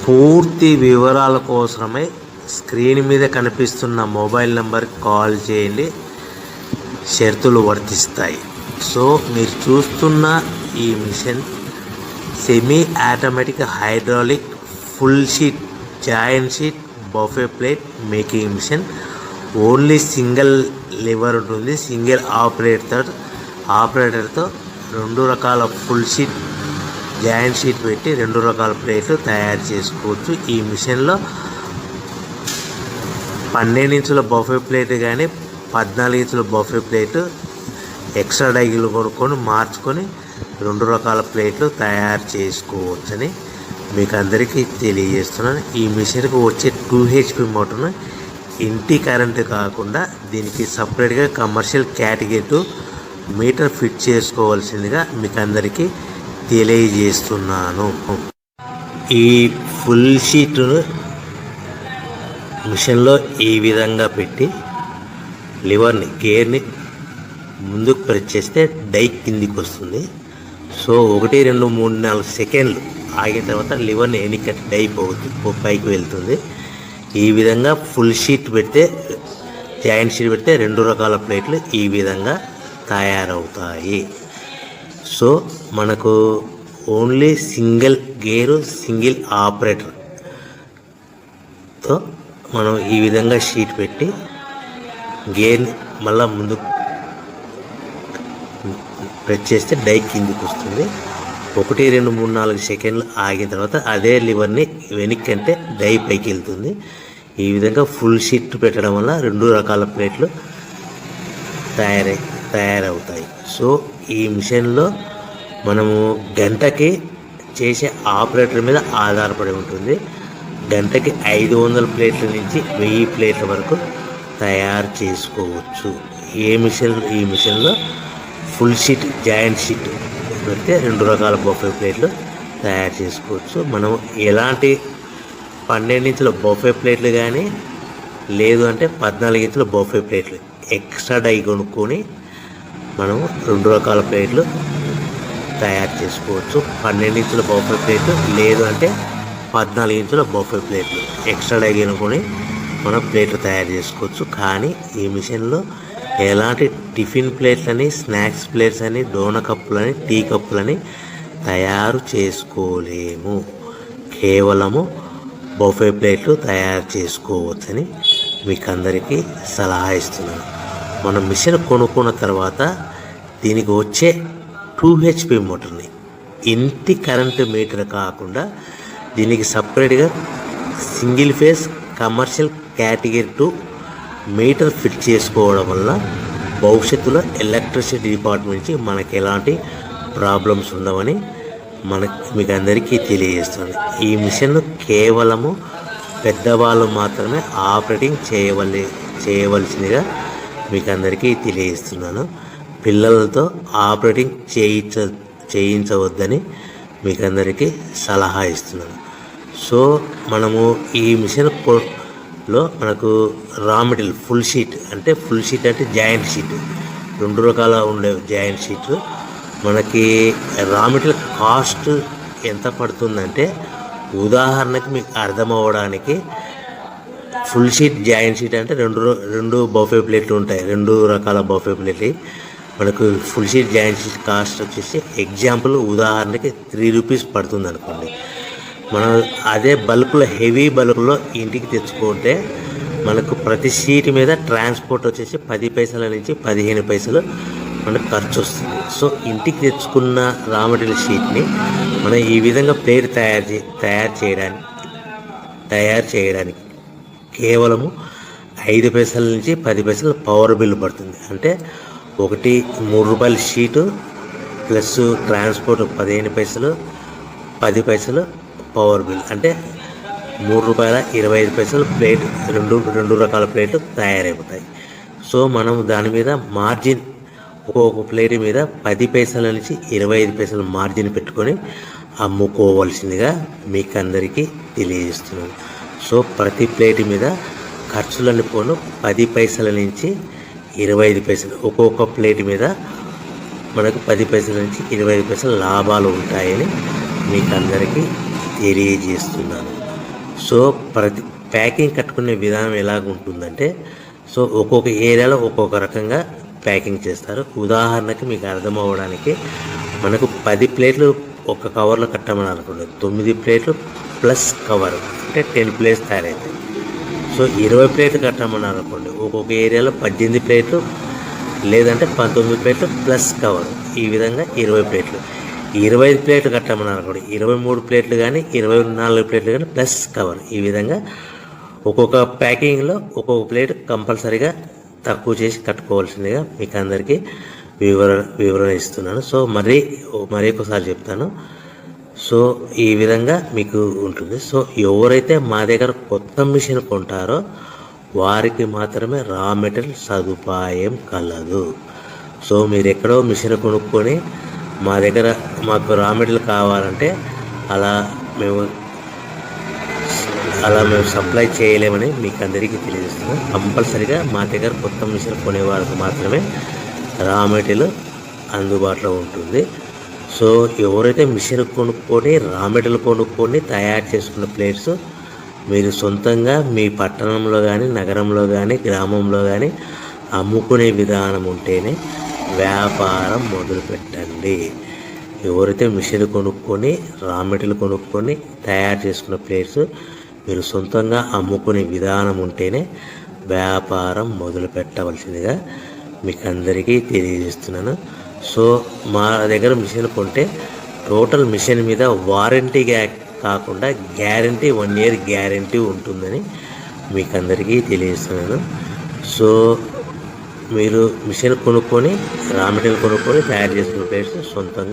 పూర్తి వివరాల కోసమై స్క్రీన్ మీద కనిపిస్తున్న మొబైల్ నెంబర్కి కాల్ చేయండి, షరతులు వర్తిస్తాయి. సో మీరు చూస్తున్న ఈ machine semi automatic hydraulic full sheet joint sheet buffet plate making machine. Only single lever ఉంటుంది. సింగిల్ ఆపరేటర్తో 2 రకాల ఫుల్ షీట్ జాయింట్ షీట్ పెట్టి 2 రకాల ప్లేట్లు తయారు చేసుకోవచ్చు. ఈ మిషన్లో 12 ఇంచుల బఫే ప్లేట్ కానీ 14 ఇంచుల బఫే ప్లేట్ ఎక్స్ట్రా డైలు కొనుక్కొని మార్చుకొని 2 రకాల ప్లేట్లు తయారు చేసుకోవచ్చని మీకు అందరికీ తెలియజేస్తున్నాను. ఈ మిషన్కి వచ్చే 2 HP మోటార్ను ఇంటి కరెంటు కాకుండా దీనికి సపరేట్గా కమర్షియల్ కేటగిరీ 2 మీటర్ ఫిట్ చేసుకోవాల్సిందిగా మీకు అందరికీ తెలియజేస్తున్నాను. ఈ ఫుల్ షీట్ను మిషన్లో ఈ విధంగా పెట్టి గేర్ని ముందుకు ప్రెస్ చేస్తే డై కిందికి వస్తుంది. సో 1 2 3 4 సెకండ్లు ఆగిన తర్వాత లివర్ని ఎన్నికట్టి డై పైకి వెళ్తుంది. ఈ విధంగా ఫుల్ షీట్ పెడితే జాయింట్ షీట్ పెడితే 2 రకాల ప్లేట్లు ఈ విధంగా తయారవుతాయి. సో మనకు ఓన్లీ సింగిల్ గేరు సింగిల్ ఆపరేటర్తో మనం ఈ విధంగా షీట్ పెట్టి గేర్ని మళ్ళీ ముందుకు ప్రెస్ చేస్తే డై కిందికి వస్తుంది. 1 2 3 4 సెకండ్లు ఆగిన తర్వాత అదే లివర్ని వెనక్కి అంటే డై పైకి వెళ్తుంది. ఈ విధంగా ఫుల్ షీట్ పెట్టడం వల్ల 2 రకాల ప్లేట్లు తయారవుతాయి. సో ఈ మిషన్లో మనము గంటకి చేసే ఆపరేటర్ మీద ఆధారపడి ఉంటుంది. గంటకి 500 ప్లేట్ల నుంచి 1000 ప్లేట్ల వరకు తయారు చేసుకోవచ్చు. ఈ మిషన్లో ఫుల్ షీట్ జాయింట్ షీట్ పెడితే 2 రకాల బఫే ప్లేట్లు తయారు చేసుకోవచ్చు. మనం ఎలాంటి 12 ఇంచుల బఫే ప్లేట్లు కానీ లేదు అంటే 14 ఇంచుల బఫే ప్లేట్లు ఎక్స్ట్రా డై కొనుక్కొని మనం 2 రకాల ప్లేట్లు తయారు చేసుకోవచ్చు. 12 ఇంచుల బఫే ప్లేట్లు లేదు అంటే 14 ఇంచుల బఫే ప్లేట్లు ఎక్స్ట్రా డై కొనుక్కొని మనం ప్లేట్లు తయారు చేసుకోవచ్చు. కానీ ఈ మిషన్లో ఎలాంటి టిఫిన్ ప్లేట్లని, స్నాక్స్ ప్లేట్స్ అని, డోనా కప్పులని, టీ కప్పులని తయారు చేసుకోలేము. కేవలము బఫే ప్లేట్లు తయారు చేసుకోవచ్చని మీకు అందరికీ సలహా ఇస్తున్నాను. మనం మిషన్ కొనుక్కున్న తర్వాత దీనికి వచ్చే 2 HP మోటార్ని ఇంటి కరెంటు మీటర్ కాకుండా దీనికి సపరేట్గా single phase commercial category 2 metre fit చేసుకోవడం వల్ల భవిష్యత్తులో ఎలక్ట్రిసిటీ డిపార్ట్మెంట్ నుంచి మనకి ఎలాంటి ప్రాబ్లమ్స్ ఉండవని మీకు అందరికీ తెలియజేస్తుంది. ఈ మిషన్ కేవలము పెద్దవాళ్ళు మాత్రమే ఆపరేటింగ్ చేయవలసిందిగా మీకు అందరికీ తెలియజేస్తున్నాను. పిల్లలతో ఆపరేటింగ్ చేయించవద్దని మీకు అందరికీ సలహా ఇస్తున్నాను. సో మనము ఈ మిషన్లో మనకు రా మెటీరియల్ ఫుల్ షీట్ అంటే జాయింట్ షీట్ 2 రకాల ఉండే జాయింట్ షీట్ మనకి రా మెటీరియల్ కాస్ట్ ఎంత పడుతుందంటే ఉదాహరణకి మీకు అర్థమవడానికి ఫుల్ షీట్ జాయింట్ షీట్ అంటే 2 బఫే ప్లేట్లు ఉంటాయి. 2 రకాల బఫే ప్లేట్లు మనకు full sheet joint sheet cost వచ్చేసి ఎగ్జాంపుల్ ఉదాహరణకి 3 రూపీస్ పడుతుంది అనుకోండి. మనం అదే బల్క్లో హెవీ బల్క్లో ఇంటికి తెచ్చుకుంటే మనకు ప్రతి షీట్ మీద ట్రాన్స్పోర్ట్ వచ్చేసి 10 పైసల నుంచి 15 పైసలు మనకు ఖర్చు వస్తుంది. సో ఇంటికి తెచ్చుకున్న రా మెటీరియల్ షీట్ని మనం ఈ విధంగా ప్లేట్ తయారు చేయడానికి కేవలము 5 పైసల నుంచి 10 పైసలు పవర్ బిల్ పడుతుంది. అంటే 3 రూపాయల షీటు ప్లస్ ట్రాన్స్పోర్ట్ 15 పైసలు 10 పైసలు పవర్ బిల్ అంటే 3 రూపాయల 25 పైసలు ప్లేట్ 2 రకాల ప్లేట్లు తయారైపోతాయి. సో మనం దాని మీద మార్జిన్ ఒక్కొక్క ప్లేట్ మీద 10 పైసల నుంచి 25 పైసలు మార్జిన్ పెట్టుకొని అమ్ముకోవాల్సిందిగా మీకు అందరికీ తెలియజేస్తున్నాను. సో ప్రతి ప్లేట్ మీద ఖర్చులన్నీ పోను 10 పైసల నుంచి 25 పైసలు ఒక్కొక్క ప్లేట్ మీద మనకు 10 పైసల నుంచి 25 పైసలు లాభాలు ఉంటాయని మీకు అందరికీ తెలియజేస్తున్నాను. సో ప్రతి ప్యాకింగ్ కట్టుకునే విధానం ఎలాగ ఉంటుందంటే, సో ఒక్కొక్క ఏరియాలో ఒక్కొక్క రకంగా ప్యాకింగ్ చేస్తారు. ఉదాహరణకి మీకు అర్థం అవ్వడానికి, మనకు 10 ప్లేట్లు ఒక కవర్లో కట్టమని అనుకోండి, 9 ప్లేట్లు ప్లస్ కవర్ అంటే 10 ప్లేట్స్ తయారవుతాయి. సో 20 ప్లేట్లు కట్టమని అనుకోండి, ఒక్కొక్క ఏరియాలో 18 ప్లేట్లు లేదంటే 19 ప్లేట్లు ప్లస్ కవర్, ఈ విధంగా 20 ప్లేట్లు. 25 ప్లేట్లు కట్టమని అనుకోండి, 23 ప్లేట్లు కానీ 24 ప్లేట్లు కానీ ప్లస్ కవర్, ఈ విధంగా ఒక్కొక్క ప్యాకింగ్లో ఒక్కొక్క ప్లేట్ కంపల్సరీగా తక్కువ చేసి కట్టుకోవాల్సిందిగా మీకు అందరికీ వివరణ ఇస్తున్నాను. సో మరీ ఒకసారి చెప్తాను. సో ఈ విధంగా మీకు ఉంటుంది. సో ఎవరైతే మా దగ్గర కొత్త మిషన్ కొంటారో వారికి మాత్రమే రా మెటీరియల్ సదుపాయం కలదు. సో మీరు ఎక్కడో మిషన్ కొనుక్కొని మా దగ్గర మాకు రా మెటీరియల్ కావాలంటే అలా మేము సప్లై చేయలేమని మీకు అందరికీ తెలియజేస్తున్నాం. కంపల్సరీగా మా దగ్గర కొత్త మిషన్ కొనే వారికి మాత్రమే రా మెటీరియల్ అందుబాటులో ఉంటుంది. సో ఎవరైతే మిషన్ కొనుక్కొని రా మెటీరియల్ కొనుక్కొని తయారు చేసుకున్న ప్లేట్స్ మీరు సొంతంగా మీ పట్టణంలో కానీ నగరంలో కానీ గ్రామంలో కానీ అమ్ముకునే విధానం ఉంటేనే వ్యాపారం మొదలుపెట్టండి. ఎవరైతే మిషన్ కొనుక్కొని రా మెటీరియల్ కొనుక్కొని తయారు చేసుకున్న ప్లేట్స్ మీరు సొంతంగా అమ్ముకునే విధానం ఉంటేనే వ్యాపారం మొదలు పెట్టవలసిందిగా మీకు అందరికీ తెలియజేస్తున్నాను. సో మా దగ్గర మిషన్ కొంటే టోటల్ మిషన్ మీద వారంటీ కాకుండా గ్యారంటీ 1 year గ్యారంటీ ఉంటుందని మీకు అందరికీ తెలియజేస్తున్నాను. సో మీరు మిషన్ కొనుక్కొని రా మెటీరియల్ కొనుక్కొని తయారు చేసుకున్న ప్లేట్స్ సొంతంగా